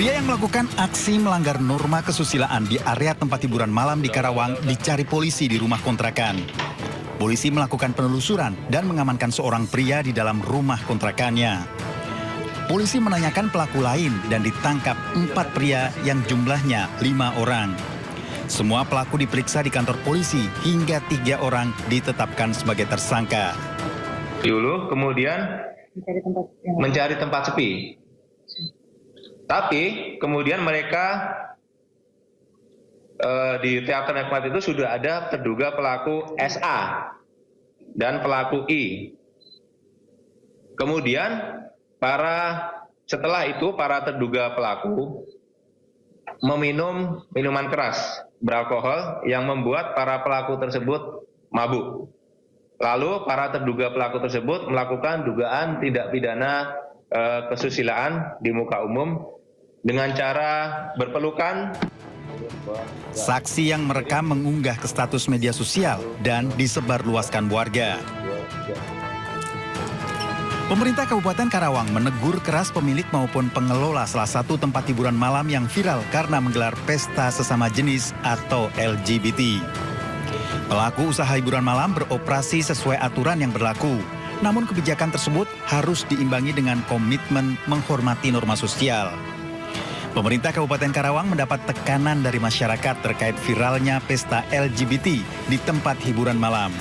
Pria yang melakukan aksi melanggar norma kesusilaan di area tempat hiburan malam di Karawang dicari polisi di rumah kontrakan. Polisi melakukan penelusuran dan mengamankan seorang pria di dalam rumah kontrakannya. Polisi menanyakan pelaku lain dan ditangkap 4 pria yang jumlahnya 5 orang. Semua pelaku diperiksa di kantor polisi hingga 3 orang ditetapkan sebagai tersangka. Dulu kemudian mencari tempat sepi. Tapi kemudian mereka di teater Nikmat itu sudah ada terduga pelaku SA dan pelaku I. Kemudian setelah itu para terduga pelaku meminum minuman keras beralkohol yang membuat para pelaku tersebut mabuk. Lalu para terduga pelaku tersebut melakukan dugaan tindak pidana kesusilaan di muka umum dengan cara berpelukan. Saksi yang merekam mengunggah ke status media sosial dan disebarluaskan warga. Pemerintah Kabupaten Karawang menegur keras pemilik maupun pengelola salah satu tempat hiburan malam yang viral karena menggelar pesta sesama jenis atau LGBT. Pelaku usaha hiburan malam beroperasi sesuai aturan yang berlaku. Namun kebijakan tersebut harus diimbangi dengan komitmen menghormati norma sosial. Pemerintah Kabupaten Karawang mendapat tekanan dari masyarakat terkait viralnya pesta LGBT di tempat hiburan malam.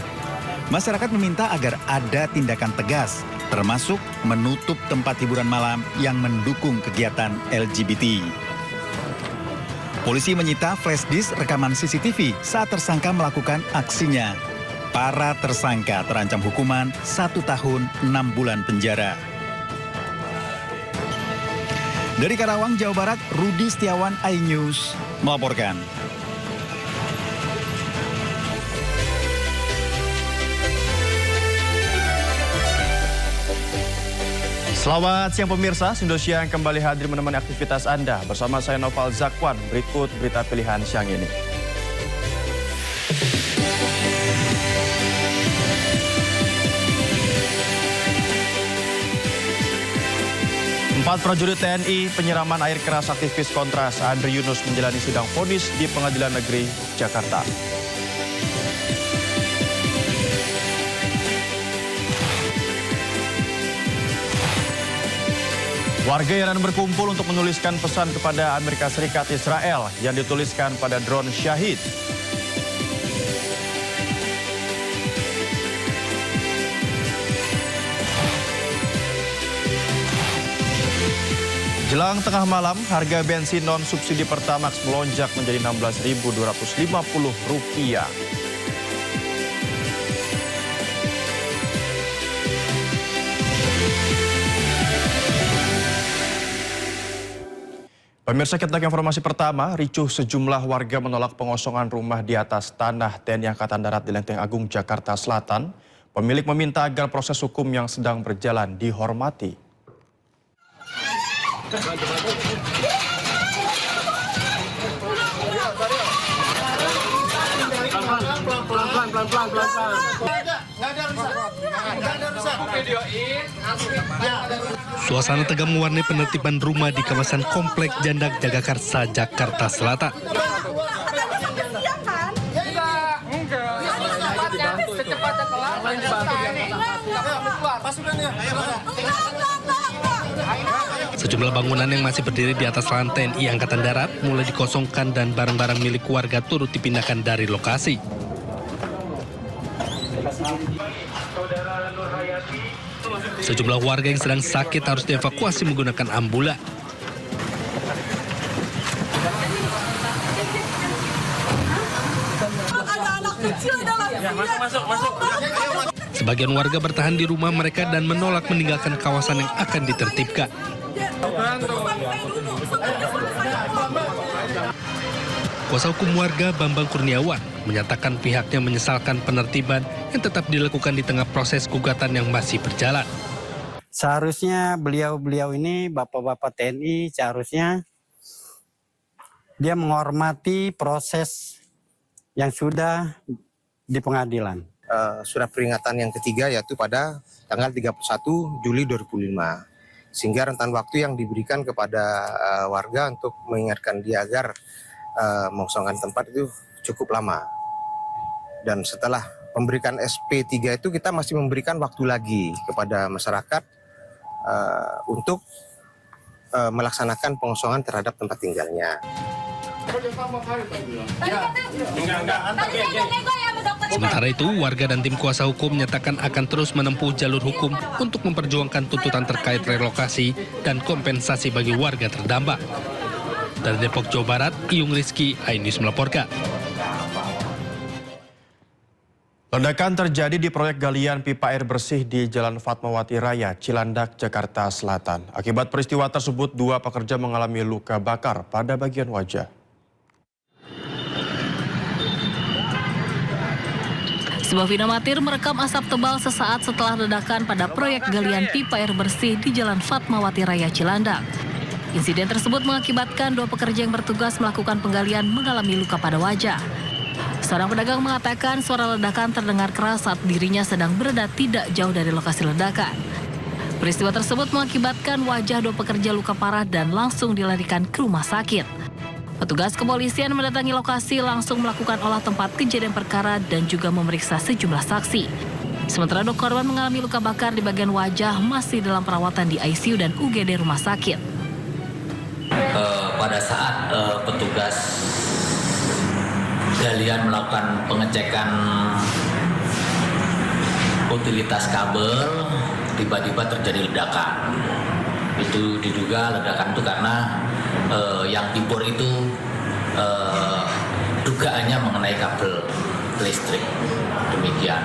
Masyarakat meminta agar ada tindakan tegas, termasuk menutup tempat hiburan malam yang mendukung kegiatan LGBT. Polisi menyita flash disk rekaman CCTV saat tersangka melakukan aksinya. Para tersangka terancam hukuman 1 tahun 6 bulan penjara. Dari Karawang, Jawa Barat, Rudi Setiawan, iNews melaporkan. Selamat siang pemirsa, Indosiar yang kembali hadir menemani aktivitas Anda. Bersama saya Noval Zakwan, berikut berita pilihan siang ini. Empat prajurit TNI penyiraman air keras aktivis Kontras Andre Yunus menjalani sidang vonis di Pengadilan Negeri Jakarta. Warga Iran berkumpul untuk menuliskan pesan kepada Amerika Serikat Israel yang dituliskan pada drone Syahid. Jelang tengah malam, harga bensin non-subsidi Pertamax melonjak menjadi Rp16.250. Pemirsa, kita ke informasi pertama, ricuh sejumlah warga menolak pengosongan rumah di atas tanah TNI Angkatan Darat di Lenteng Agung, Jakarta Selatan. Pemilik meminta agar proses hukum yang sedang berjalan dihormati. Suasana tegang mewarnai penertiban rumah di kawasan Komplek Jandak Jagakarsa, Jakarta Selatan. Sejumlah bangunan yang masih berdiri di atas lahan TNI Angkatan Darat mulai dikosongkan dan barang-barang milik warga turut dipindahkan dari lokasi. Sejumlah warga yang sedang sakit harus dievakuasi menggunakan ambulan. Sebagian warga bertahan di rumah mereka dan menolak meninggalkan kawasan yang akan ditertibkan. Kuasa hukum warga Bambang Kurniawan menyatakan pihaknya menyesalkan penertiban yang tetap dilakukan di tengah proses gugatan yang masih berjalan. Seharusnya beliau-beliau ini, bapak-bapak TNI, seharusnya dia menghormati proses yang sudah di pengadilan. Surat peringatan yang ketiga yaitu pada tanggal 31 Juli 2005. sehingga rentan waktu yang diberikan kepada warga untuk mengingatkan dia agar mengosongkan tempat itu cukup lama. Dan setelah memberikan SP3 itu kita masih memberikan waktu lagi kepada masyarakat untuk melaksanakan pengosongan terhadap tempat tinggalnya. Sementara itu, warga dan tim kuasa hukum menyatakan akan terus menempuh jalur hukum untuk memperjuangkan tuntutan terkait relokasi dan kompensasi bagi warga terdampak. Dari Depok, Jawa Barat, Iyung Rizky, iNews melaporkan. Ledakan terjadi di proyek galian pipa air bersih di Jalan Fatmawati Raya, Cilandak, Jakarta Selatan. Akibat peristiwa tersebut, 2 pekerja mengalami luka bakar pada bagian wajah. Sebuah video amatir merekam asap tebal sesaat setelah ledakan pada proyek galian pipa air bersih di Jalan Fatmawati Raya, Cilandak. Insiden tersebut mengakibatkan 2 pekerja yang bertugas melakukan penggalian mengalami luka pada wajah. Seorang pedagang mengatakan suara ledakan terdengar keras saat dirinya sedang berada tidak jauh dari lokasi ledakan. Peristiwa tersebut mengakibatkan wajah 2 pekerja luka parah dan langsung dilarikan ke rumah sakit. Petugas kepolisian mendatangi lokasi langsung melakukan olah tempat kejadian perkara dan juga memeriksa sejumlah saksi. Sementara 2 korban mengalami luka bakar di bagian wajah masih dalam perawatan di ICU dan UGD rumah sakit. Pada saat petugas galian melakukan pengecekan utilitas kabel, tiba-tiba terjadi ledakan. Itu diduga ledakan itu karena yang dibor itu dugaannya mengenai kabel listrik. Demikian.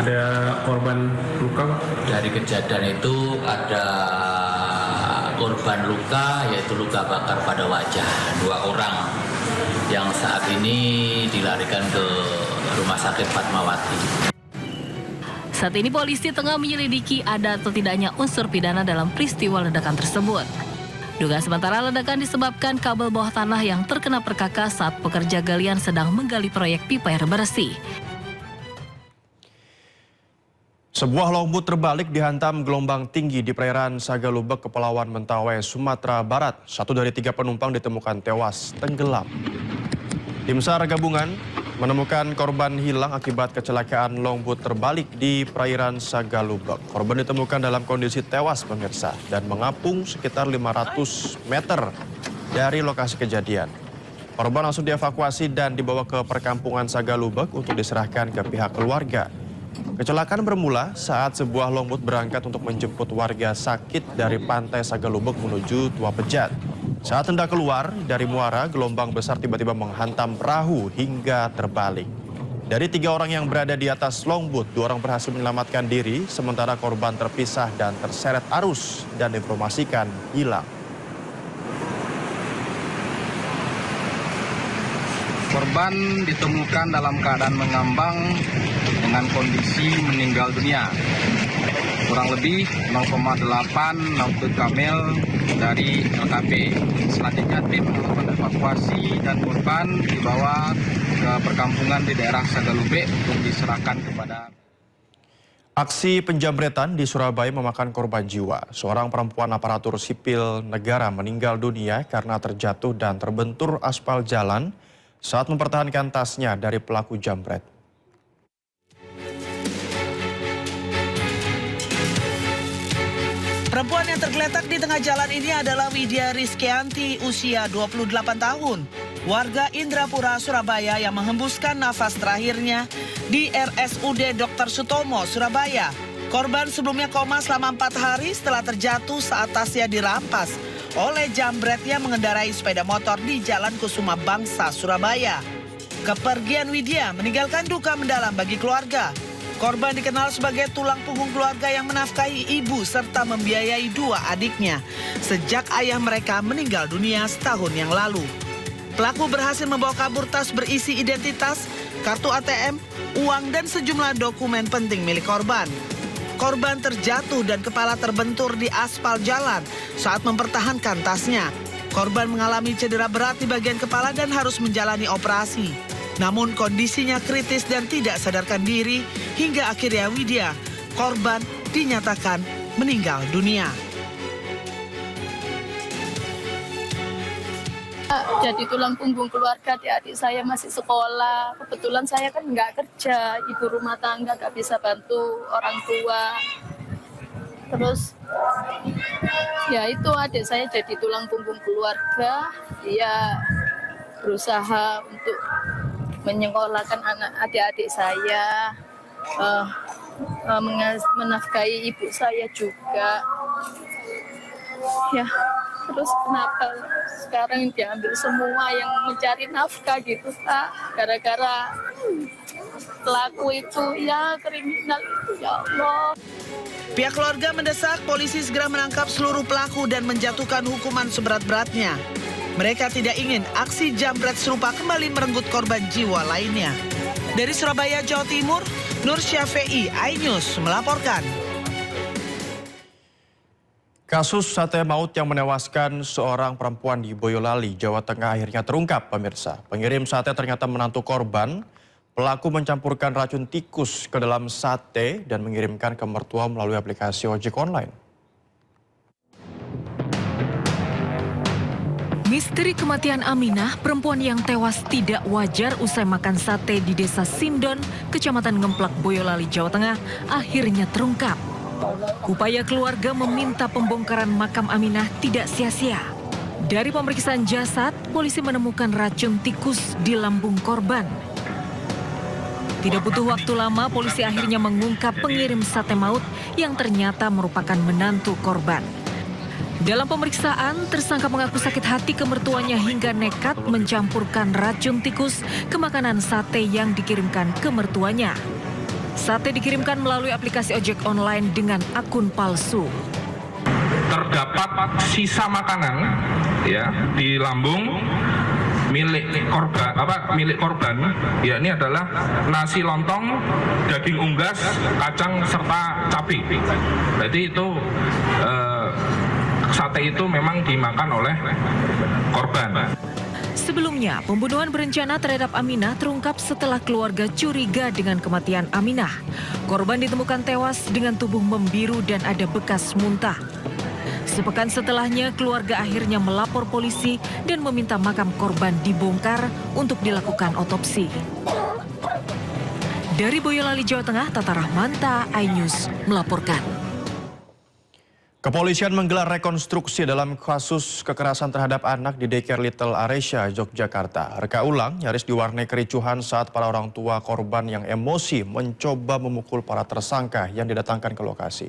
Ada korban luka, Pak? Dari kejadian itu ada korban luka, yaitu luka bakar pada wajah 2 orang yang saat ini dilarikan ke Rumah Sakit Fatmawati. Saat ini polisi tengah menyelidiki ada atau tidaknya unsur pidana dalam peristiwa ledakan tersebut. Dugaan sementara ledakan disebabkan kabel bawah tanah yang terkena perkakas saat pekerja galian sedang menggali proyek pipa air bersih. Sebuah longboat terbalik dihantam gelombang tinggi di perairan Sagalubek, Kepulauan Mentawai, Sumatera Barat. 1 dari 3 penumpang ditemukan tewas tenggelam. Tim SAR gabungan menemukan korban hilang akibat kecelakaan longboat terbalik di perairan Sagalubek. Korban ditemukan dalam kondisi tewas, pemirsa, dan mengapung sekitar 500 meter dari lokasi kejadian. Korban langsung dievakuasi dan dibawa ke perkampungan Sagalubek untuk diserahkan ke pihak keluarga. Kecelakaan bermula saat sebuah longboat berangkat untuk menjemput warga sakit dari pantai Sagalubek menuju Tua Pejat. Saat hendak keluar dari muara, gelombang besar tiba-tiba menghantam perahu hingga terbalik. Dari 3 orang yang berada di atas longboat, 2 orang berhasil menyelamatkan diri, sementara korban terpisah dan terseret arus dan diinformasikan hilang. Korban ditemukan dalam keadaan mengambang dengan kondisi meninggal dunia. Kurang lebih 0,8 nautical mil dari LKP. Selanjutnya tim melakukan evakuasi dan korban dibawa ke perkampungan di daerah Sagalubek untuk diserahkan kepada. Aksi penjamretan di Surabaya memakan korban jiwa. Seorang perempuan aparatur sipil negara meninggal dunia karena terjatuh dan terbentur aspal jalan saat mempertahankan tasnya dari pelaku jambret. Perempuan yang tergeletak di tengah jalan ini adalah Widya Rizkyanti, usia 28 tahun. Warga Indrapura, Surabaya yang menghembuskan nafas terakhirnya di RSUD Dr. Sutomo, Surabaya. Korban sebelumnya koma selama 4 hari setelah terjatuh saat tasnya dirampas oleh jambret yang mengendarai sepeda motor di Jalan Kusuma Bangsa, Surabaya. Kepergian Widya meninggalkan duka mendalam bagi keluarga. Korban dikenal sebagai tulang punggung keluarga yang menafkahi ibu serta membiayai 2 adiknya sejak ayah mereka meninggal dunia setahun yang lalu. Pelaku berhasil membawa kabur tas berisi identitas, kartu ATM, uang, dan sejumlah dokumen penting milik korban. Korban terjatuh dan kepala terbentur di aspal jalan saat mempertahankan tasnya. Korban mengalami cedera berat di bagian kepala dan harus menjalani operasi. Namun kondisinya kritis dan tidak sadarkan diri hingga akhirnya Widya, korban, dinyatakan meninggal dunia. Jadi tulang punggung keluarga, adik-adik saya masih sekolah. Kebetulan saya kan nggak kerja, ibu rumah tangga, nggak bisa bantu orang tua. Terus ya itu adik saya jadi tulang punggung keluarga. Dia berusaha untuk menyekolahkan adik-adik saya, menafkahi ibu saya juga. Ya, terus kenapa sekarang diambil semua yang mencari nafkah gitu, Pak? Gara-gara pelaku itu, ya kriminal itu, ya Allah. Pihak keluarga mendesak polisi segera menangkap seluruh pelaku dan menjatuhkan hukuman seberat-beratnya. Mereka tidak ingin aksi jambret serupa kembali merenggut korban jiwa lainnya. Dari Surabaya, Jawa Timur, Nur Syafi'i, iNews melaporkan. Kasus sate maut yang menewaskan seorang perempuan di Boyolali, Jawa Tengah akhirnya terungkap, pemirsa. Pengirim sate ternyata menantu korban. Pelaku mencampurkan racun tikus ke dalam sate dan mengirimkan ke mertua melalui aplikasi ojek online. Misteri kematian Aminah, perempuan yang tewas tidak wajar usai makan sate di Desa Sindon, Kecamatan Ngemplak, Boyolali, Jawa Tengah, akhirnya terungkap. Upaya keluarga meminta pembongkaran makam Aminah tidak sia-sia. Dari pemeriksaan jasad, polisi menemukan racun tikus di lambung korban. Tidak butuh waktu lama, polisi akhirnya mengungkap pengirim sate maut yang ternyata merupakan menantu korban. Dalam pemeriksaan, tersangka mengaku sakit hati ke mertuanya hingga nekat mencampurkan racun tikus ke makanan sate yang dikirimkan ke mertuanya. Sate dikirimkan melalui aplikasi ojek online dengan akun palsu. Terdapat sisa makanan ya di lambung milik korban, yakni adalah nasi lontong, daging unggas, kacang serta cabai. Berarti itu sate itu memang dimakan oleh korban. Sebelumnya, pembunuhan berencana terhadap Aminah terungkap setelah keluarga curiga dengan kematian Aminah. Korban ditemukan tewas dengan tubuh membiru dan ada bekas muntah. Sepekan setelahnya, keluarga akhirnya melapor polisi dan meminta makam korban dibongkar untuk dilakukan otopsi. Dari Boyolali, Jawa Tengah, Tata Rahmanta, iNews melaporkan. Kepolisian menggelar rekonstruksi dalam kasus kekerasan terhadap anak di Daycare Little Aresya, Yogyakarta. Reka ulang nyaris diwarnai kericuhan saat para orang tua korban yang emosi mencoba memukul para tersangka yang didatangkan ke lokasi.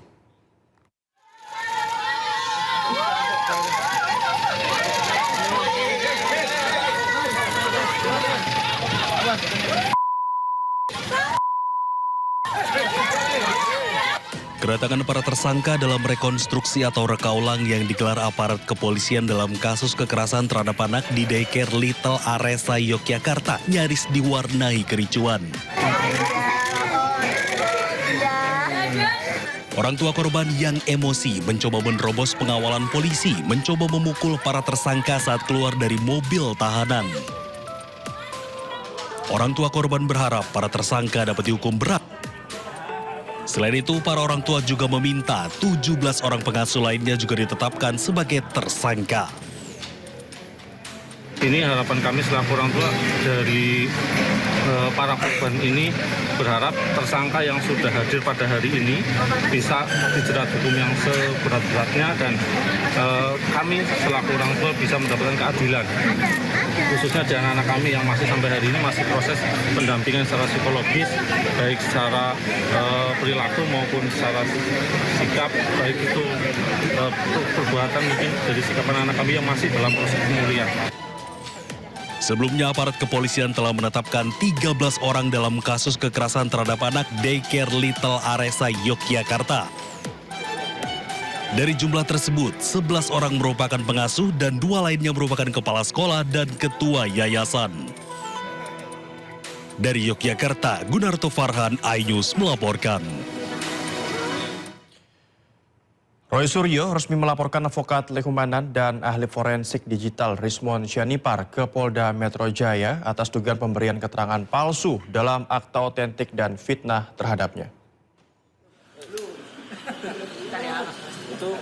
Kedatangan para tersangka dalam rekonstruksi atau reka ulang yang digelar aparat kepolisian dalam kasus kekerasan terhadap anak di Daycare Little Aresya, Yogyakarta nyaris diwarnai kericuan. Orang tua korban yang emosi mencoba menerobos pengawalan polisi, mencoba memukul para tersangka saat keluar dari mobil tahanan. Orang tua korban berharap para tersangka dapat dihukum berat. Selain itu, para orang tua juga meminta 17 orang pengasuh lainnya juga ditetapkan sebagai tersangka. Ini harapan kami selaku orang tua dari para korban ini, berharap tersangka yang sudah hadir pada hari ini bisa dijerat hukum yang seberat-beratnya dan kami selaku orang tua bisa mendapatkan keadilan. Khususnya di anak-anak kami yang masih sampai hari ini masih proses pendampingan secara psikologis, baik secara perilaku maupun secara sikap, baik itu perbuatan mungkin dari sikap anak-anak kami yang masih dalam proses pemulihan. Sebelumnya, aparat kepolisian telah menetapkan 13 orang dalam kasus kekerasan terhadap anak Daycare Little Aresya, Yogyakarta. Dari jumlah tersebut, 11 orang merupakan pengasuh dan 2 lainnya merupakan kepala sekolah dan ketua yayasan. Dari Yogyakarta, Gunarto Farhan, iNews melaporkan. Roy Suryo resmi melaporkan advokat Lekumanan dan ahli forensik digital Rismon Syanipar ke Polda Metro Jaya atas dugaan pemberian keterangan palsu dalam akta otentik dan fitnah terhadapnya. itu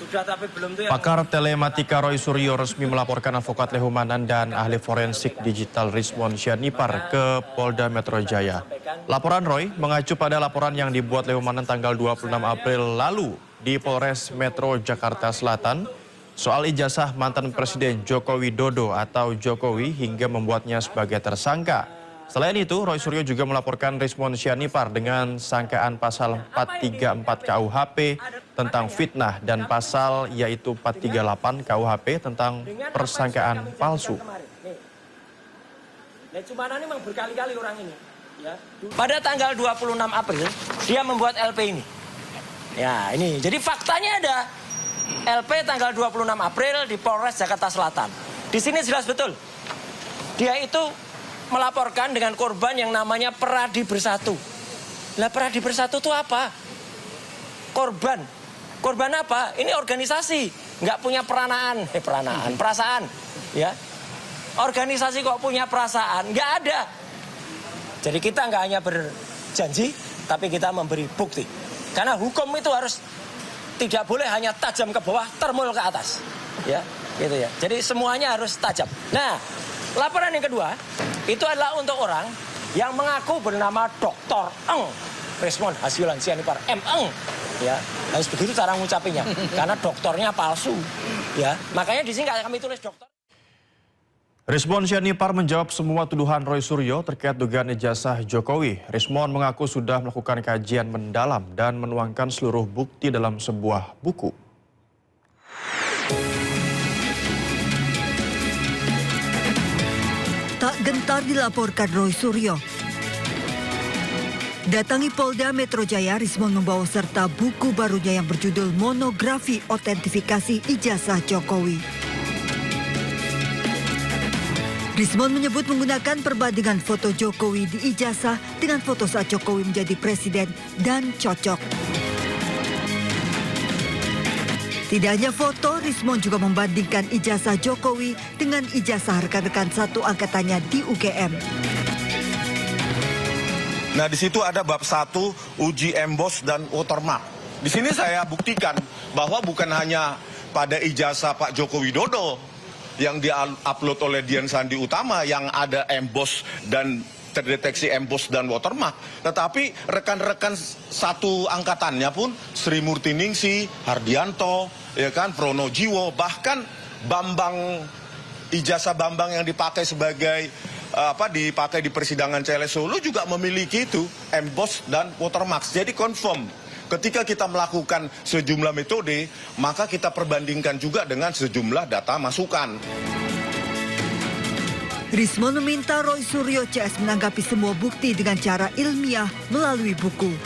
sudah tapi belum tuh. Pakar telematika Roy Suryo resmi melaporkan advokat Lehumanan dan ahli forensik digital Rizmon Syanipar ke Polda Metro Jaya. Laporan Roy mengacu pada laporan yang dibuat Lehumanan tanggal 26 April lalu di Polres Metro Jakarta Selatan soal ijazah mantan Presiden Joko Widodo atau Jokowi hingga membuatnya sebagai tersangka. Selain itu, Roy Suryo juga melaporkan Rizmon Syanipar dengan sangkaan pasal 434 KUHP tentang fitnah dan pasal yaitu 438 KUHP tentang persangkaan palsu. Cuma ini memang berkali-kali orang ini. Ya. Pada tanggal 26 April, dia membuat LP ini. Ya, ini. Jadi faktanya ada LP tanggal 26 April di Polres Jakarta Selatan. Di sini jelas betul. Dia itu melaporkan dengan korban yang namanya Peradi Bersatu. Lah Peradi Bersatu itu apa? Korban. Korban apa? Ini organisasi, nggak punya perasaan, ya. Organisasi kok punya perasaan? Nggak ada. Jadi kita nggak hanya berjanji, tapi kita memberi bukti. Karena hukum itu harus tidak boleh hanya tajam ke bawah, termul ke atas, ya, gitu ya. Jadi semuanya harus tajam. Nah, laporan yang kedua itu adalah untuk orang yang mengaku bernama Dr. Rizmon Syanipar ya, harus begitu cara ngucapinnya karena doktornya palsu, ya. Makanya di sini kami tulis dokter. Rizmon Syanipar menjawab semua tuduhan Roy Suryo terkait dugaan ijazah Jokowi. Rizmon mengaku sudah melakukan kajian mendalam dan menuangkan seluruh bukti dalam sebuah buku. Tak gentar dilaporkan Roy Suryo. Datangi Polda Metro Jaya, Rizmon membawa serta buku barunya yang berjudul Monografi Otentifikasi Ijazah Jokowi. Rizmon menyebut menggunakan perbandingan foto Jokowi di ijazah dengan foto saat Jokowi menjadi presiden dan cocok. Tidak hanya foto, Rizmon juga membandingkan ijazah Jokowi dengan ijazah rekan-rekan satu angkatannya di UGM. Nah, di situ ada bab 1 uji emboss dan watermark. Di sini saya buktikan bahwa bukan hanya pada ijazah Pak Joko Widodo yang di-upload oleh Dian Sandi Utama yang ada emboss dan terdeteksi emboss dan watermark, tetapi rekan-rekan satu angkatannya pun Sri Murti Ningsi, Hardianto, ya kan, Pronojiwo, bahkan Bambang, ijazah Bambang yang dipakai sebagai dipakai di persidangan CLS Solo juga memiliki itu emboss dan watermark. Jadi confirm. Ketika kita melakukan sejumlah metode, maka kita perbandingkan juga dengan sejumlah data masukan. Rizmon meminta Roy Suryo CS menanggapi semua bukti dengan cara ilmiah melalui buku.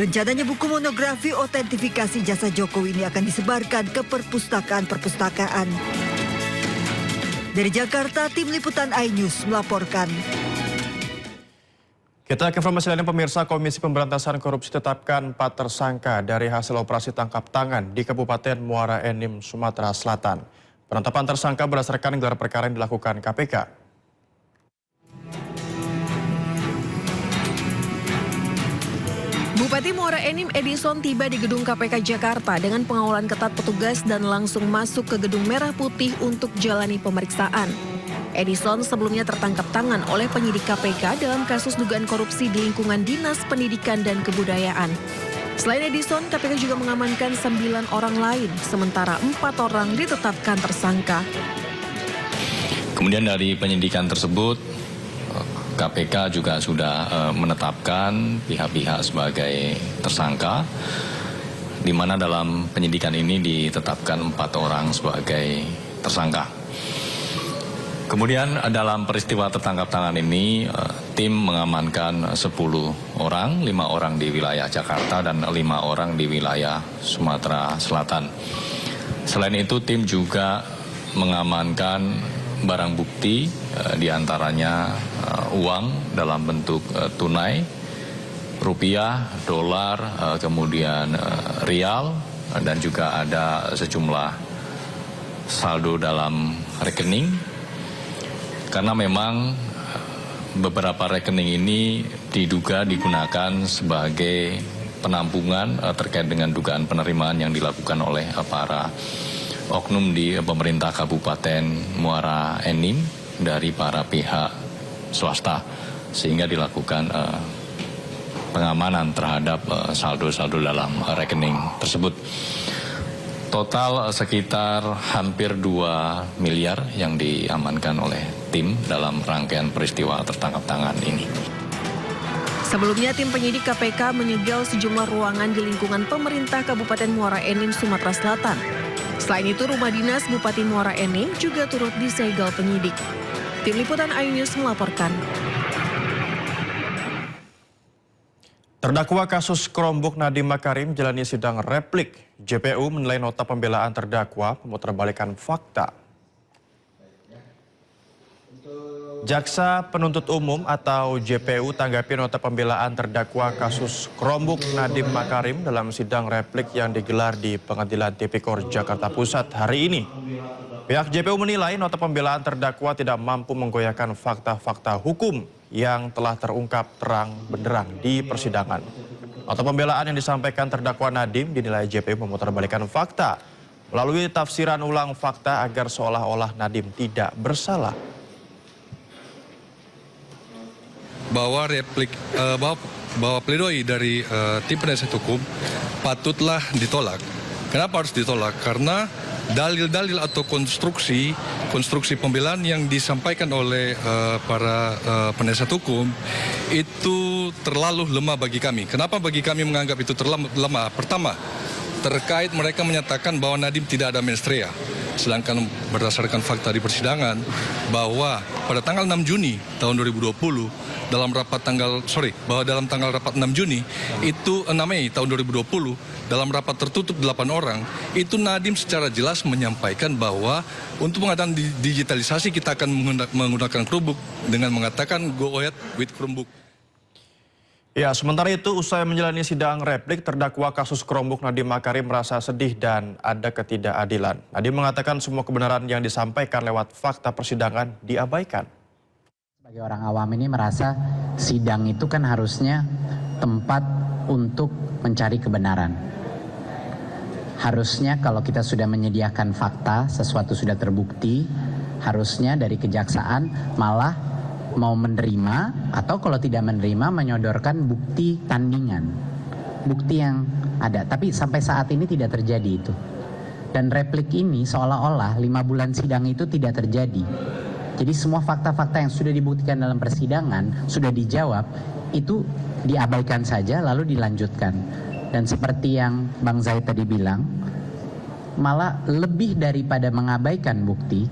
Rencananya buku monografi otentifikasi jasa Jokowi ini akan disebarkan ke perpustakaan-perpustakaan. Dari Jakarta, tim liputan iNews melaporkan. Kita ke informasi lain, pemirsa. Komisi Pemberantasan Korupsi tetapkan 4 tersangka dari hasil operasi tangkap tangan di Kabupaten Muara Enim, Sumatera Selatan. Penetapan tersangka berdasarkan gelar perkara yang dilakukan KPK. Bupati Muara Enim Edison tiba di gedung KPK Jakarta dengan pengawalan ketat petugas dan langsung masuk ke gedung merah putih untuk jalani pemeriksaan. Edison sebelumnya tertangkap tangan oleh penyidik KPK dalam kasus dugaan korupsi di lingkungan Dinas Pendidikan dan Kebudayaan. Selain Edison, KPK juga mengamankan 9 orang lain, sementara 4 orang ditetapkan tersangka. Kemudian dari penyidikan tersebut, KPK juga sudah menetapkan pihak-pihak sebagai tersangka, di mana dalam penyidikan ini ditetapkan 4 orang sebagai tersangka. Kemudian dalam peristiwa tertangkap tangan ini, tim mengamankan 10 orang, 5 orang di wilayah Jakarta dan 5 orang di wilayah Sumatera Selatan. Selain itu, tim juga mengamankan barang bukti, diantaranya uang dalam bentuk tunai, rupiah, dolar, kemudian rial, dan juga ada sejumlah saldo dalam rekening. Karena memang beberapa rekening ini diduga digunakan sebagai penampungan terkait dengan dugaan penerimaan yang dilakukan oleh para oknum di pemerintah Kabupaten Muara Enim dari para pihak swasta, sehingga dilakukan pengamanan terhadap saldo-saldo dalam rekening tersebut. Total sekitar hampir 2 miliar yang diamankan oleh tim dalam rangkaian peristiwa tertangkap tangan ini. Sebelumnya, tim penyidik KPK menyegel sejumlah ruangan di lingkungan pemerintah Kabupaten Muara Enim, Sumatera Selatan. Selain itu, rumah dinas Bupati Muara Enim juga turut disegel penyidik. Tim Liputan iNews melaporkan. Terdakwa kasus Chromebook Nadiem Makarim jalani sidang replik. JPU menilai nota pembelaan terdakwa memutarbalikan fakta. Jaksa Penuntut Umum atau JPU tanggapi nota pembelaan terdakwa kasus Chromebook Nadiem Makarim dalam sidang replik yang digelar di Pengadilan Tipikor Jakarta Pusat hari ini. Pihak JPU menilai nota pembelaan terdakwa tidak mampu menggoyahkan fakta-fakta hukum yang telah terungkap terang benderang di persidangan. Nota pembelaan yang disampaikan terdakwa Nadiem dinilai JPU memutarbalikan fakta melalui tafsiran ulang fakta agar seolah-olah Nadiem tidak bersalah. Bahwa pledoi dari tim penasihat hukum patutlah ditolak. Kenapa harus ditolak? Karena dalil-dalil atau konstruksi pembelaan yang disampaikan oleh para penasihat hukum itu terlalu lemah bagi kami. Kenapa bagi kami menganggap itu terlalu lemah? Pertama, terkait mereka menyatakan bahwa Nadiem tidak ada mensrea. Sedangkan berdasarkan fakta di persidangan bahwa pada tanggal 6 Juni tahun 2020 dalam tanggal rapat 6 Juni itu 6 Mei tahun 2020 dalam rapat tertutup 8 orang itu Nadiem secara jelas menyampaikan bahwa untuk pengadaan digitalisasi kita akan menggunakan Chromebook dengan mengatakan go ahead with Chromebook. Ya, sementara itu usai menjalani sidang replik, terdakwa kasus Chromebook Nadiem Makarim merasa sedih dan ada ketidakadilan. Nadiem mengatakan semua kebenaran yang disampaikan lewat fakta persidangan diabaikan. Sebagai orang awam ini merasa sidang itu kan harusnya tempat untuk mencari kebenaran. Harusnya kalau kita sudah menyediakan fakta, sesuatu sudah terbukti, harusnya dari kejaksaan malah mau menerima atau kalau tidak menerima menyodorkan bukti tandingan, bukti yang ada. Tapi sampai saat ini tidak terjadi itu. Dan replik ini seolah-olah 5 bulan sidang itu tidak terjadi. Jadi semua fakta-fakta yang sudah dibuktikan dalam persidangan sudah dijawab, itu diabaikan saja lalu dilanjutkan. Dan seperti yang Bang Zaid tadi bilang, malah lebih daripada mengabaikan bukti,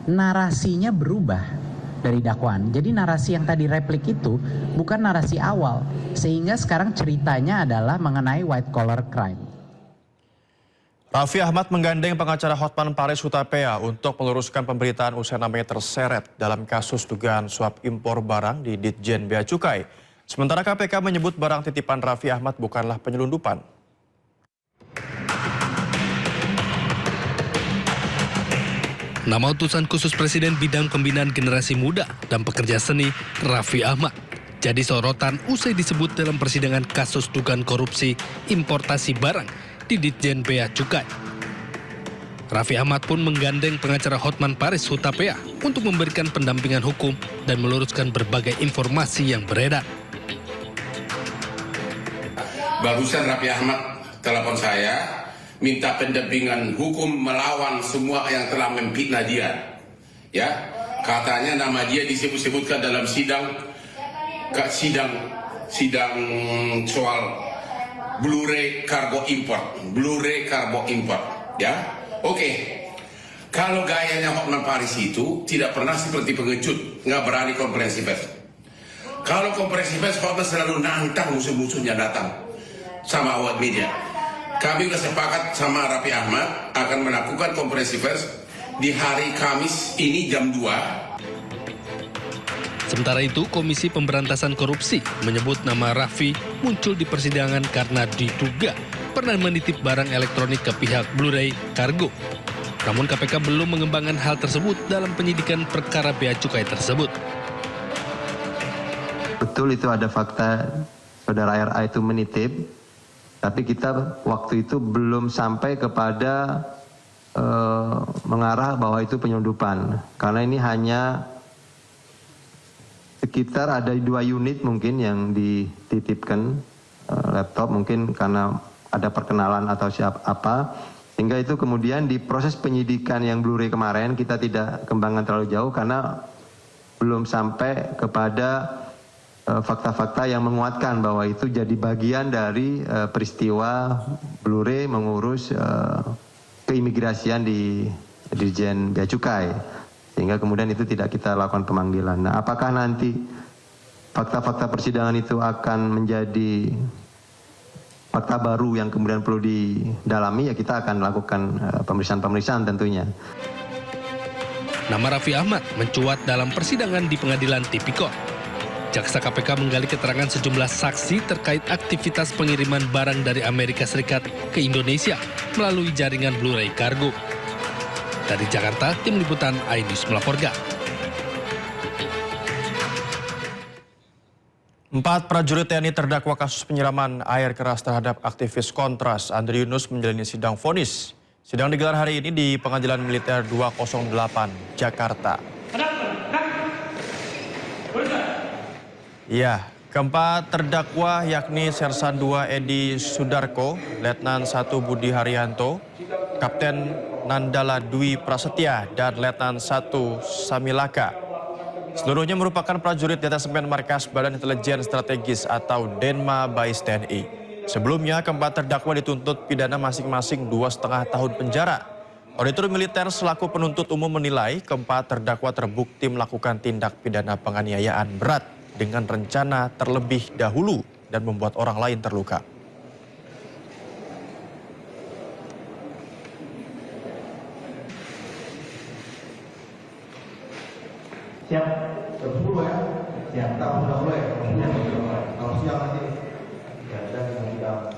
narasinya berubah dari dakwaan. Jadi narasi yang tadi replik itu bukan narasi awal, sehingga sekarang ceritanya adalah mengenai white collar crime. Raffi Ahmad menggandeng pengacara Hotman Paris Hutapea untuk meluruskan pemberitaan usai namanya terseret dalam kasus dugaan suap impor barang di Ditjen Bea Cukai. Sementara KPK menyebut barang titipan Raffi Ahmad bukanlah penyelundupan. Nama utusan khusus Presiden bidang pembinaan generasi muda dan pekerja seni, Raffi Ahmad, jadi sorotan usai disebut dalam persidangan kasus dugaan korupsi importasi barang di Ditjen Bea Cukai. Raffi Ahmad pun menggandeng pengacara Hotman Paris Hutapea untuk memberikan pendampingan hukum dan meluruskan berbagai informasi yang beredar. Barusan Raffi Ahmad telepon saya, minta pendampingan hukum melawan semua yang telah memfitnah dia. Ya, katanya nama dia disebut-sebutkan dalam sidang soal Blu-ray kargo import, ya. Oke. Kalau gayanya Hotman Paris itu tidak pernah seperti pengecut, nggak berani konferensi pers. Kalau konferensi pers, Hotman selalu nantang musuh-musuhnya datang sama awak media. Kami sudah sepakat sama Raffi Ahmad akan melakukan konferensi pers di hari Kamis ini jam 2. Sementara itu, Komisi Pemberantasan Korupsi menyebut nama Raffi muncul di persidangan karena diduga pernah menitip barang elektronik ke pihak Blu-ray Kargo. Namun KPK belum mengembangkan hal tersebut dalam penyidikan perkara Bea Cukai tersebut. Betul itu ada fakta saudara RA itu menitip, tapi kita waktu itu belum sampai kepada mengarah bahwa itu penyelundupan, karena ini hanya sekitar ada 2 unit mungkin yang dititipkan laptop, mungkin karena ada perkenalan atau apa, sehingga itu kemudian di proses penyidikan yang Blu-ray kemarin kita tidak kembangkan terlalu jauh karena belum sampai kepada fakta-fakta yang menguatkan bahwa itu jadi bagian dari peristiwa Blu-ray mengurus keimigrasian di Dirjen Bea Cukai, sehingga kemudian itu tidak kita lakukan pemanggilan. Nah, apakah nanti fakta-fakta persidangan itu akan menjadi fakta baru yang kemudian perlu didalami, ya kita akan lakukan pemeriksaan-pemeriksaan tentunya. Nama Raffi Ahmad mencuat dalam persidangan di Pengadilan Tipikor. Jaksa KPK menggali keterangan sejumlah saksi terkait aktivitas pengiriman barang dari Amerika Serikat ke Indonesia melalui jaringan Blu-ray Kargo. Dari Jakarta, tim liputan iNews melaporkan. 4 prajurit TNI terdakwa kasus penyiraman air keras terhadap aktivis Kontras Andri Yunus menjalani sidang vonis. Sidang digelar hari ini di Pengadilan Militer 208, Jakarta. Ya, keempat terdakwa yakni Sersan 2 Edi Sudarko, Letnan 1 Budi Haryanto, Kapten Nandala Dwi Prasetya, dan Letnan 1 Samilaka. Seluruhnya merupakan prajurit Detasemen Markas Badan Intelijen Strategis atau Denma Bais TNI. Sebelumnya, keempat terdakwa dituntut pidana masing-masing 2,5 tahun penjara. Auditor militer selaku penuntut umum menilai keempat terdakwa terbukti melakukan tindak pidana penganiayaan berat dengan rencana terlebih dahulu dan membuat orang lain terluka. Siap, 10 ya? Siap, tak boleh. Kalau siap nanti. Ya, dan